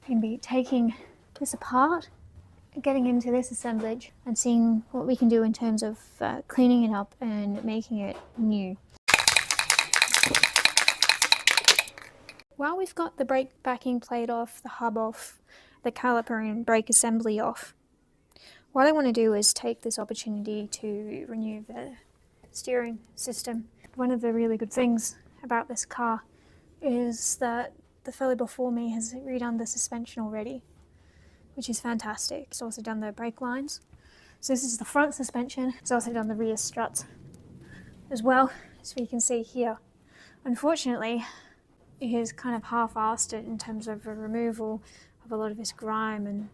going to be taking this apart, getting into this assemblage and seeing what we can do in terms of cleaning it up and making it new. While we've got the brake backing plate off, the hub off, the caliper and brake assembly off, what I want to do is take this opportunity to renew the steering system. One of the really good things about this car is that the fellow before me has redone the suspension already, which is fantastic. It's also done the brake lines. So this is the front suspension. It's also done the rear struts as well, as we can see here. Unfortunately, it is kind of half-assed it in terms of a removal of a lot of this grime, and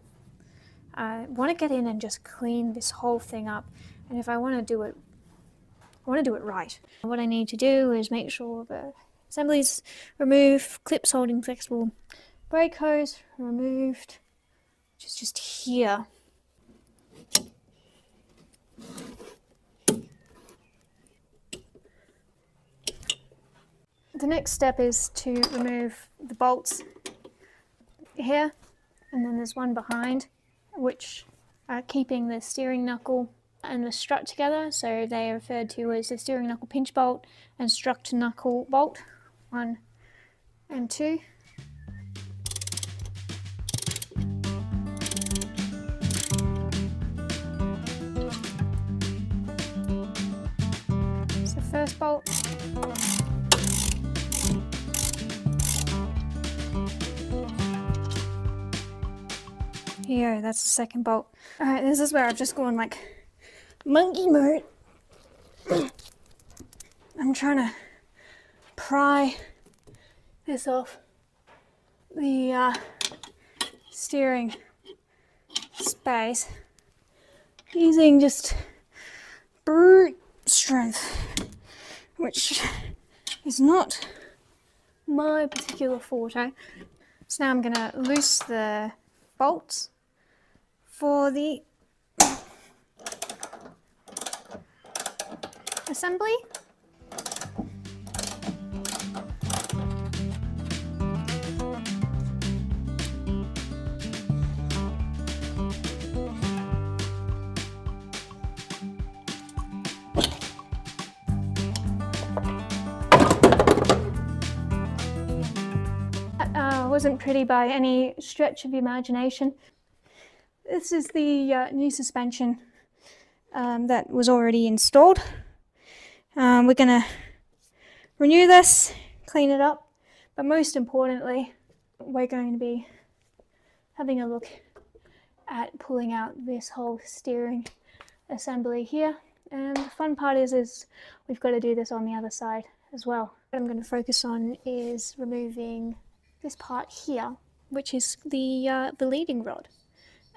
I want to get in and just clean this whole thing up. And if I want to do it, I want to do it right. What I need to do is make sure the assemblies removed, clips holding flexible brake hose removed, which is just here. The next step is to remove the bolts here, and then there's one behind, which are keeping the steering knuckle and the strut together. So they are referred to as the steering knuckle pinch bolt and strut to knuckle bolt 1 and 2. So first bolt. Here, that's the second bolt. Alright, this is where I've just gone like monkey mode. I'm trying to pry this off the steering space using just brute strength, which is not my particular forte. So now I'm going to loose the bolts for the assembly. That wasn't pretty by any stretch of the imagination. This is the new suspension that was already installed. We're going to renew this, clean it up, but most importantly, we're going to be having a look at pulling out this whole steering assembly here. And the fun part is we've got to do this on the other side as well. What I'm going to focus on is removing this part here, which is the leading rod.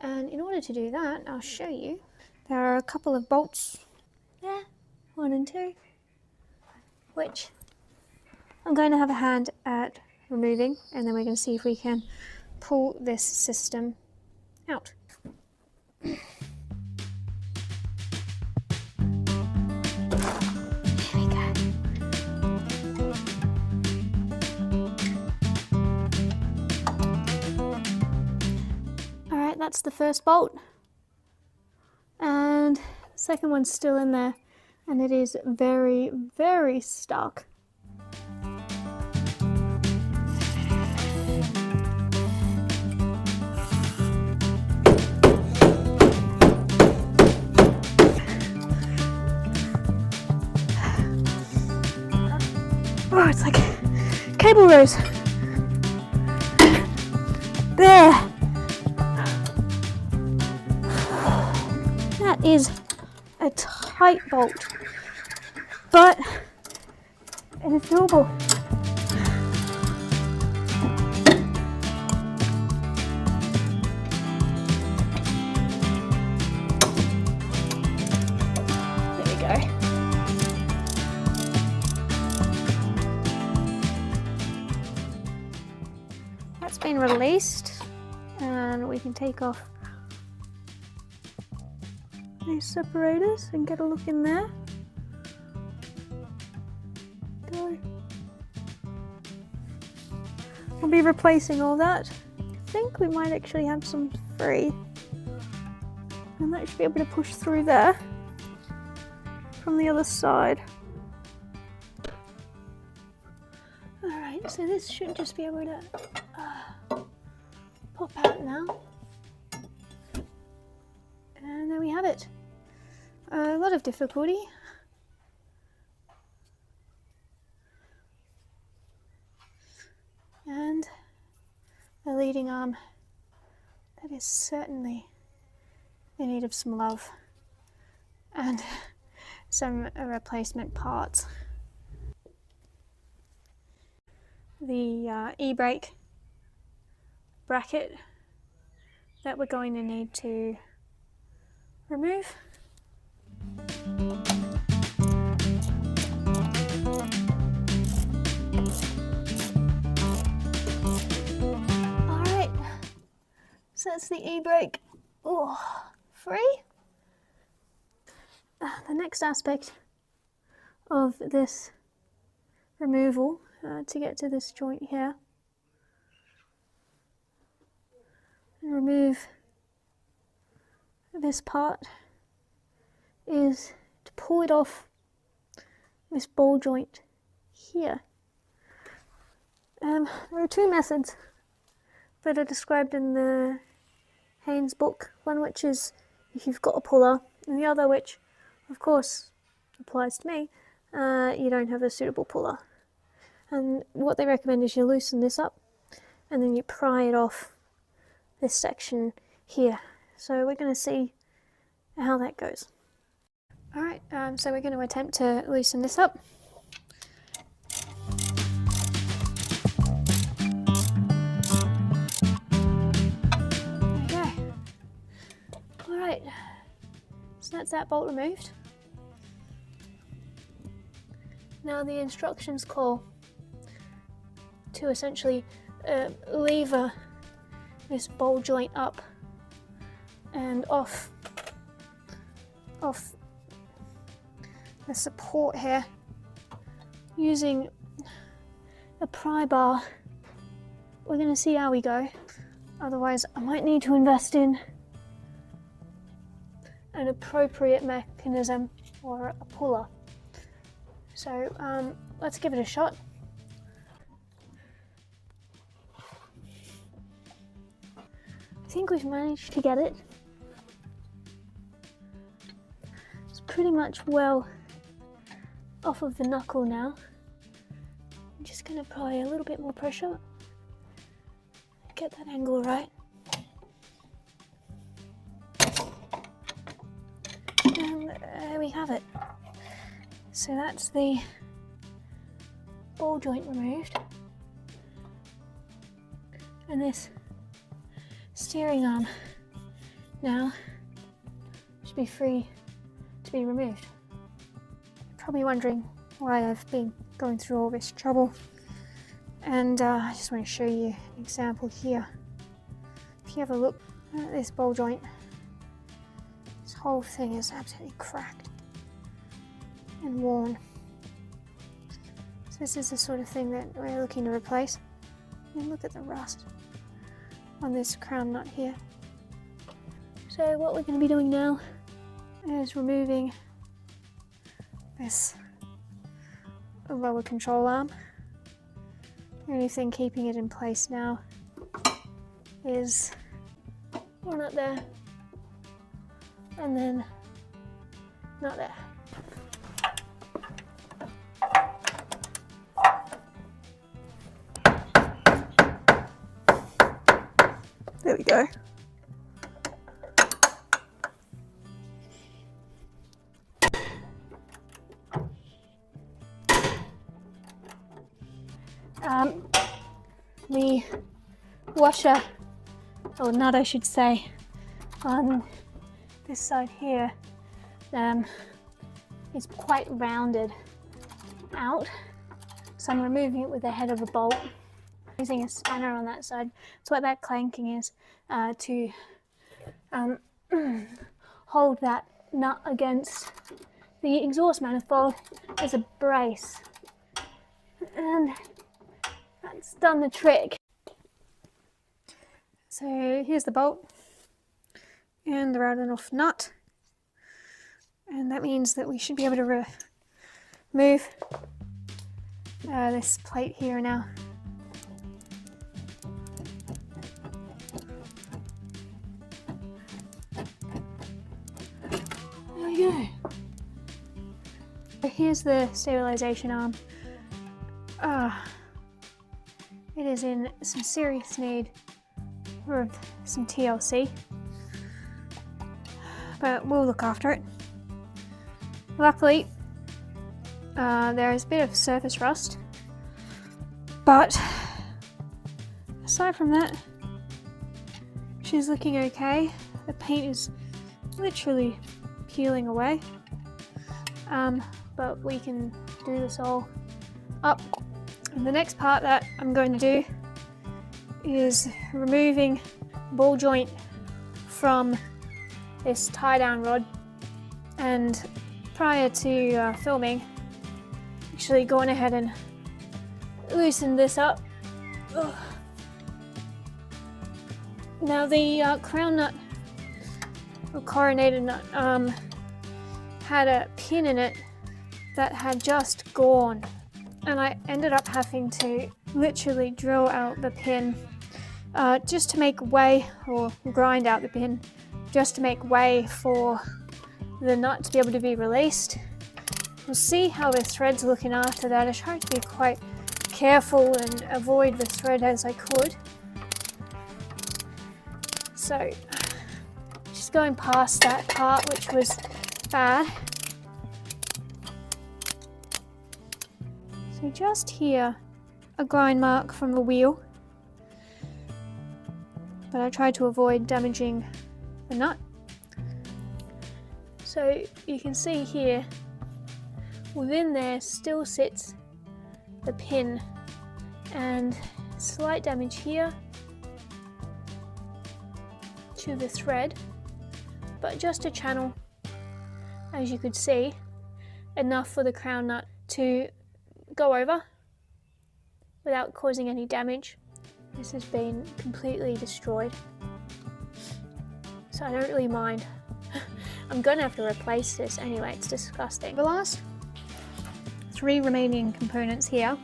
And in order to do that, I'll show you. There are a couple of bolts there, 1 and 2, which I'm going to have a hand at removing, and then we're going to see if we can pull this system out. There we go. Alright, that's the first bolt. And the second one's still in there, and it is very, very stuck. Oh, it's like cable rows. There. That is a tight bolt, but it is doable. There we go. That's been released, and we can take off these separators and get a look in there. Go. I'll be replacing all that. think we might actually have some free. And that should be able to push through there from the other side. Alright, so this should just be able to pop out now. And there we have it. A lot of difficulty. And the leading arm that is certainly in need of some love and some replacement parts. The e-brake bracket that we're going to need to remove. Alright, so that's the e-brake free. The next aspect of this removal to get to this joint here and remove this part is to pull it off this ball joint here. There are two methods that are described in the Haynes book, one which is if you've got a puller, and the other which of course applies to me, you don't have a suitable puller. And what they recommend is you loosen this up and then you pry it off this section here. So we're going to see how that goes. Alright, so we're going to attempt to loosen this up. There we go. Alright, so that's that bolt removed. Now the instructions call to essentially lever this ball joint up and off the support here using a pry bar. We're going to see how we go, otherwise I might need to invest in an appropriate mechanism or a puller. So let's give it a shot. I think we've managed to get it. It's pretty much well off of the knuckle now. I'm just going to apply a little bit more pressure. Get that angle right. And there we have it. So that's the ball joint removed. And this steering arm now should be free to be removed. You're probably wondering why I've been going through all this trouble, and I just want to show you an example here. If you have a look at this ball joint, this whole thing is absolutely cracked and worn. So this is the sort of thing that we're looking to replace. And look at the rust on this crown nut here. So what we're going to be doing now is removing this lower control arm. The only thing keeping it in place now is one up there and then not there. There we go. The washer, or nut I should say, on this side here is quite rounded out, so I'm removing it with the head of a bolt, using a spanner on that side. So what that clanking is to hold that nut against the exhaust manifold as a brace, and that's done the trick. So here's the bolt and the rounded off nut, and that means that we should be able to remove this plate here now. There we go. So here's the stabilization arm. It is in some serious need of some TLC, but we'll look after it. Luckily, there is a bit of surface rust, but aside from that, she's looking okay. The paint is literally peeling away, but we can do this all up. And the next part that I'm going to do is removing ball joint from this tie down rod, and prior to filming, actually going ahead and loosen this up. Ugh. Now the crown nut, or coronated nut, had a pin in it that had just gone, and I ended up having to literally drill out the pin just to make way, or grind out the pin just to make way for the nut to be able to be released. We'll see how the thread's looking after that. I tried to be quite careful and avoid the thread as I could. So just going past that part, which was bad. So just here, a grind mark from the wheel, but I tried to avoid damaging the nut. So you can see here, within there still sits the pin, and slight damage here to the thread, but just a channel, as you could see, enough for the crown nut to go over without causing any damage. This has been completely destroyed, so I don't really mind. I'm gonna have to replace this anyway, it's disgusting. The last 3 remaining components here,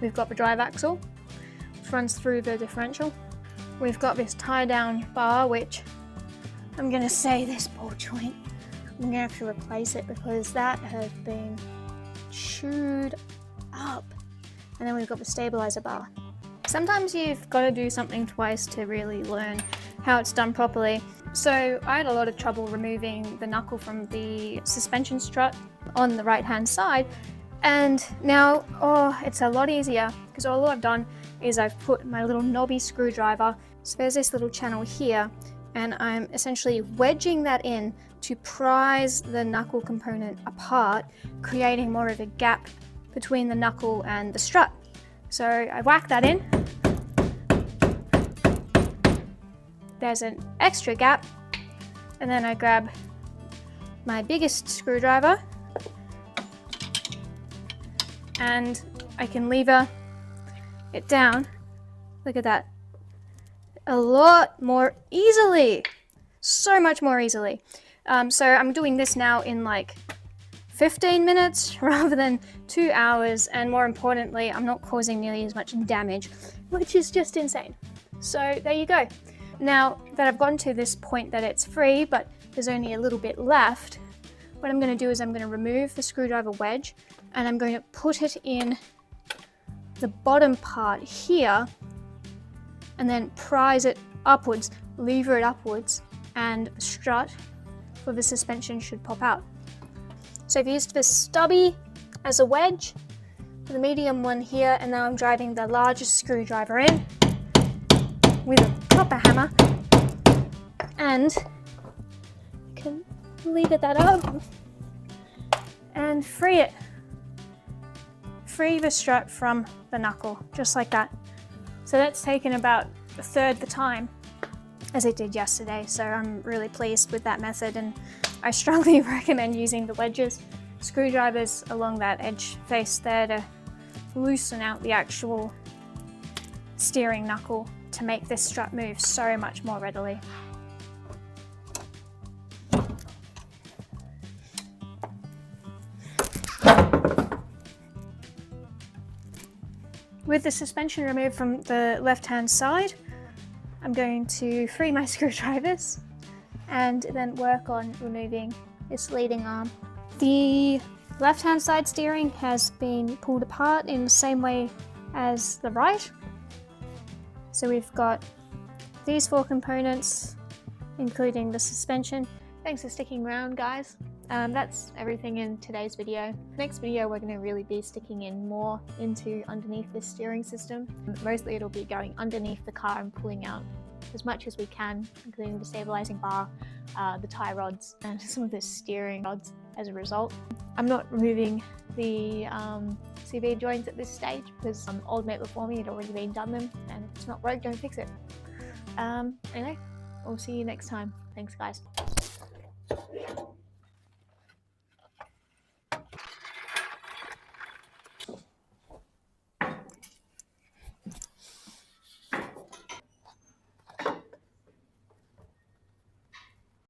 we've got the drive axle, which runs through the differential. We've got this tie down bar, which I'm gonna say this ball joint, I'm gonna have to replace it because that has been chewed up. And then we've got the stabilizer bar. Sometimes you've got to do something twice to really learn how it's done properly. So I had a lot of trouble removing the knuckle from the suspension strut on the right hand side, and now it's a lot easier because all I've done is I've put my little knobby screwdriver, so there's this little channel here, and I'm essentially wedging that in to prise the knuckle component apart, creating more of a gap between the knuckle and the strut. So I whack that in. There's an extra gap, and then I grab my biggest screwdriver and I can lever it down. Look at that. A lot more easily. So much more easily. So I'm doing this now in like 15 minutes rather than 2 hours, and more importantly, I'm not causing nearly as much damage, which is just insane. So there you go. Now that I've gotten to this point that it's free, but there's only a little bit left, what I'm going to do is I'm going to remove the screwdriver wedge and I'm going to put it in the bottom part here and then prise it upwards, lever it upwards, and the strut for the suspension should pop out. So I've used this stubby as a wedge, the medium one here, and now I'm driving the largest screwdriver in with a proper hammer, and you can lever that up and free it. Free the strut from the knuckle, just like that. So that's taken about a third the time as it did yesterday, so I'm really pleased with that method, and I strongly recommend using the wedges, screwdrivers along that edge face there to loosen out the actual steering knuckle to make this strut move so much more readily. With the suspension removed from the left-hand side, I'm going to free my screwdrivers and then work on removing this leading arm. The left-hand side steering has been pulled apart in the same way as the right. So we've got these 4 components, including the suspension. Thanks for sticking around, guys. That's everything in today's video. Next video, we're going to really be sticking in more into underneath this steering system. Mostly it'll be going underneath the car and pulling out as much as we can, including the stabilizing bar, the tie rods, and some of the steering rods as a result. I'm not removing the CV joints at this stage because old mate before me had already done them, and if it's not broke, don't fix it. Anyway, we'll see you next time. Thanks, guys.